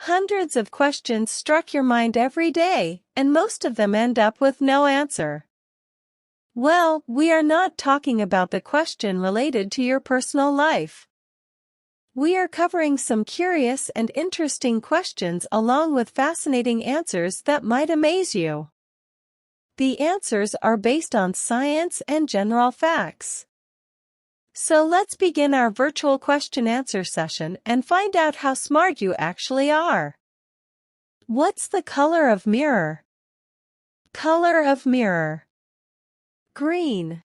Hundreds of questions struck your mind every day, and most of them end up with no answer. Well, we are not talking about the question related to your personal life. We are covering some curious and interesting questions along with fascinating answers that might amaze you. The answers are based on science and general facts. So let's begin our virtual question-answer session and find out how smart you actually are. What's the color of mirror? Color of mirror. Green.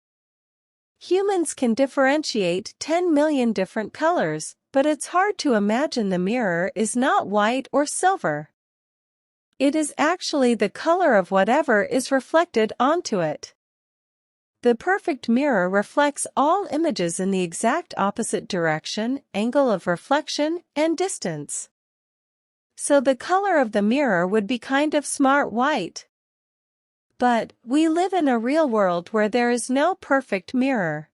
Humans can differentiate 10 million different colors, but it's hard to imagine the mirror is not white or silver. It is actually the color of whatever is reflected onto it. The perfect mirror reflects all images in the exact opposite direction, angle of reflection, and distance. So the color of the mirror would be kind of smart white. But we live in a real world where there is no perfect mirror.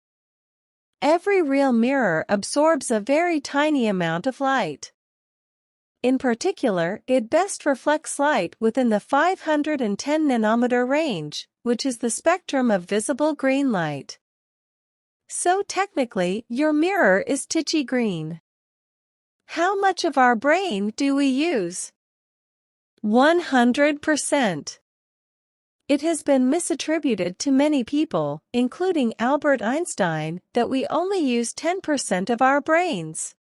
Every real mirror absorbs a very tiny amount of light. In particular, it best reflects light within the 510 nanometer range, which is the spectrum of visible green light. So technically, your mirror is titchy green. How much of our brain do we use? 100%. It has been misattributed to many people, including Albert Einstein, that we only use 10% of our brains.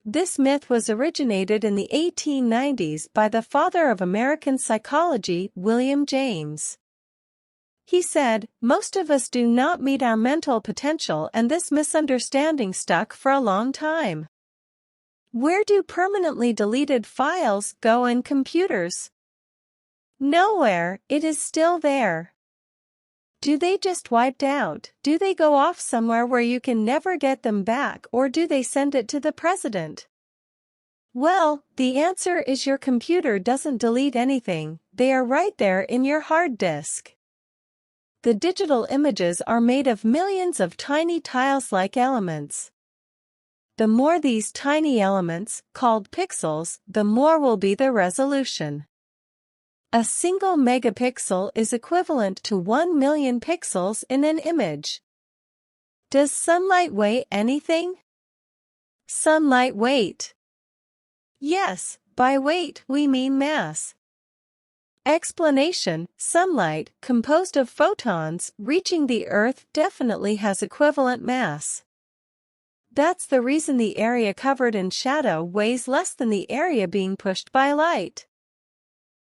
This myth was originated in the 1890s by the father of American psychology, William James. He said, "Most of us do not meet our mental potential," and this misunderstanding stuck for a long time. Where do permanently deleted files go in computers? Nowhere, it is still there. Do they just wiped out? Do they go off somewhere where you can never get them back, or do they send it to the president? Well, the answer is your computer doesn't delete anything, they are right there in your hard disk. The digital images are made of millions of tiny tiles-like elements. The more these tiny elements, called pixels, the more will be the resolution. A single megapixel is equivalent to 1 million pixels in an image. Does sunlight weigh anything? Sunlight weight. Yes, by weight we mean mass. Explanation: sunlight, composed of photons, reaching the Earth definitely has equivalent mass. That's the reason the area covered in shadow weighs less than the area being pushed by light.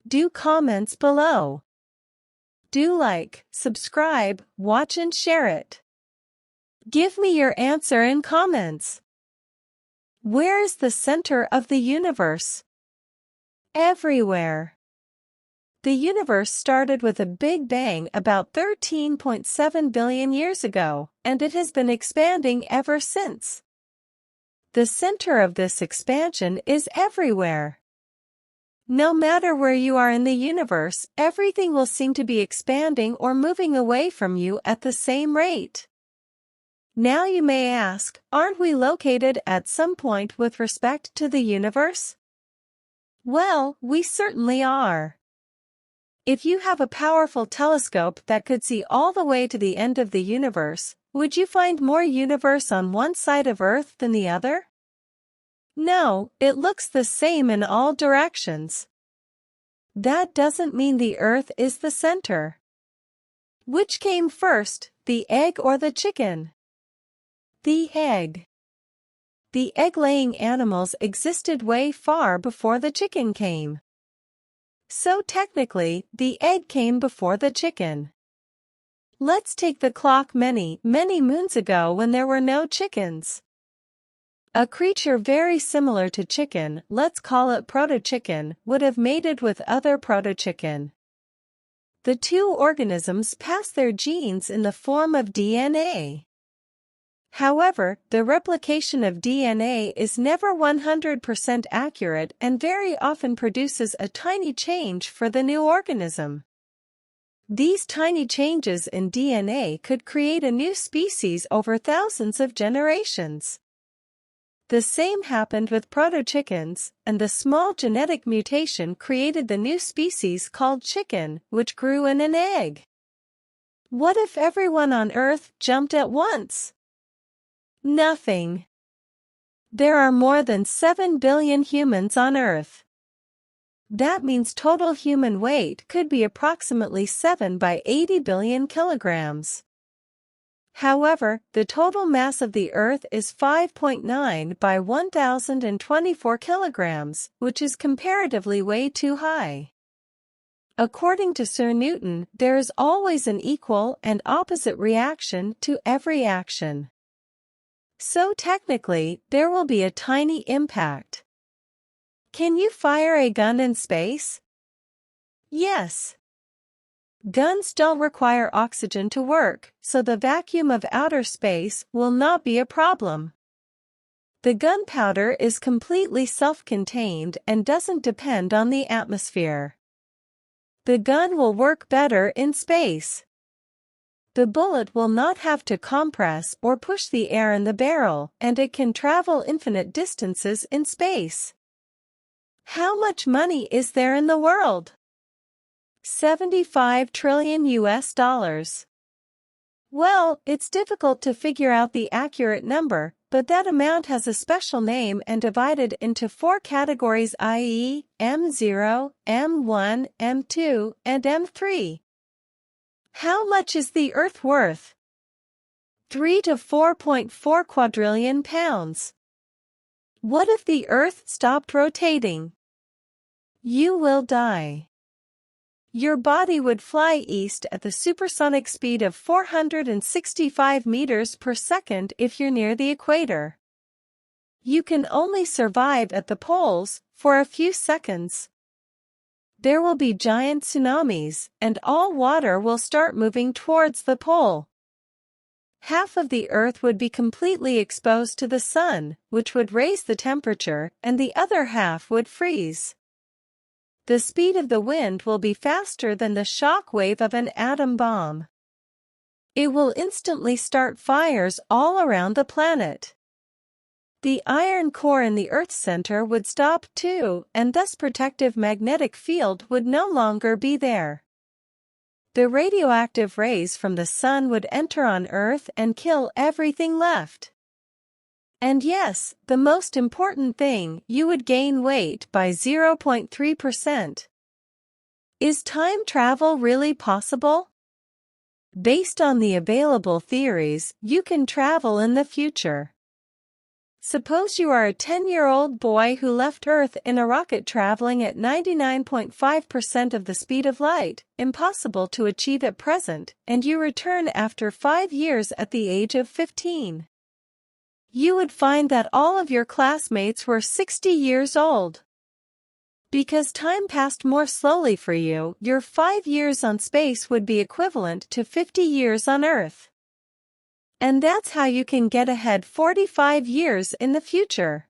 Do comments below. Do like, subscribe, watch and share it. Give me your answer in comments. Where is the center of the universe? Everywhere. The universe started with a Big Bang about 13.7 billion years ago, and it has been expanding ever since. The center of this expansion is everywhere. No matter where you are in the universe, everything will seem to be expanding or moving away from you at the same rate. Now you may ask, aren't we located at some point with respect to the universe? Well, we certainly are. If you have a powerful telescope that could see all the way to the end of the universe, would you find more universe on one side of Earth than the other? No, it looks the same in all directions. That doesn't mean the Earth is the center. Which came first, the egg or the chicken? The egg. The egg-laying animals existed way far before the chicken came. So technically, the egg came before the chicken. Let's take the clock many, many moons ago when there were no chickens. A creature very similar to chicken, let's call it proto-chicken, would have mated with other proto-chicken. The two organisms pass their genes in the form of DNA. However, the replication of DNA is never 100% accurate and very often produces a tiny change for the new organism. These tiny changes in DNA could create a new species over thousands of generations. The same happened with proto-chickens, and the small genetic mutation created the new species called chicken, which grew in an egg. What if everyone on Earth jumped at once? Nothing. There are more than 7 billion humans on Earth. That means total human weight could be approximately 7 by 80 billion kilograms. However, the total mass of the Earth is 5.9 by 1,024 kilograms, which is comparatively way too high. According to Sir Newton, there is always an equal and opposite reaction to every action. So technically, there will be a tiny impact. Can you fire a gun in space? Yes. Guns don't require oxygen to work, so the vacuum of outer space will not be a problem. The gunpowder is completely self-contained and doesn't depend on the atmosphere. The gun will work better in space. The bullet will not have to compress or push the air in the barrel, and it can travel infinite distances in space. How much money is there in the world? 75 trillion US dollars. Well, it's difficult to figure out the accurate number, but that amount has a special name and divided into 4 categories, i.e., M0, M1, M2, and M3. How much is the Earth worth? 3 to 4.4 quadrillion pounds. What if the Earth stopped rotating? You will die. Your body would fly east at the supersonic speed of 465 meters per second if you're near the equator. You can only survive at the poles for a few seconds. There will be giant tsunamis, and all water will start moving towards the pole. Half of the Earth would be completely exposed to the sun, which would raise the temperature, and the other half would freeze. The speed of the wind will be faster than the shock wave of an atom bomb. It will instantly start fires all around the planet. The iron core in the Earth's center would stop too, and thus protective magnetic field would no longer be there. The radioactive rays from the sun would enter on Earth and kill everything left. And yes, the most important thing, you would gain weight by 0.3%. Is time travel really possible? Based on the available theories, you can travel in the future. Suppose you are a 10-year-old boy who left Earth in a rocket traveling at 99.5% of the speed of light, impossible to achieve at present, and you return after 5 years at the age of 15. You would find that all of your classmates were 60 years old. Because time passed more slowly for you, your 5 years on space would be equivalent to 50 years on Earth. And that's how you can get ahead 45 years in the future.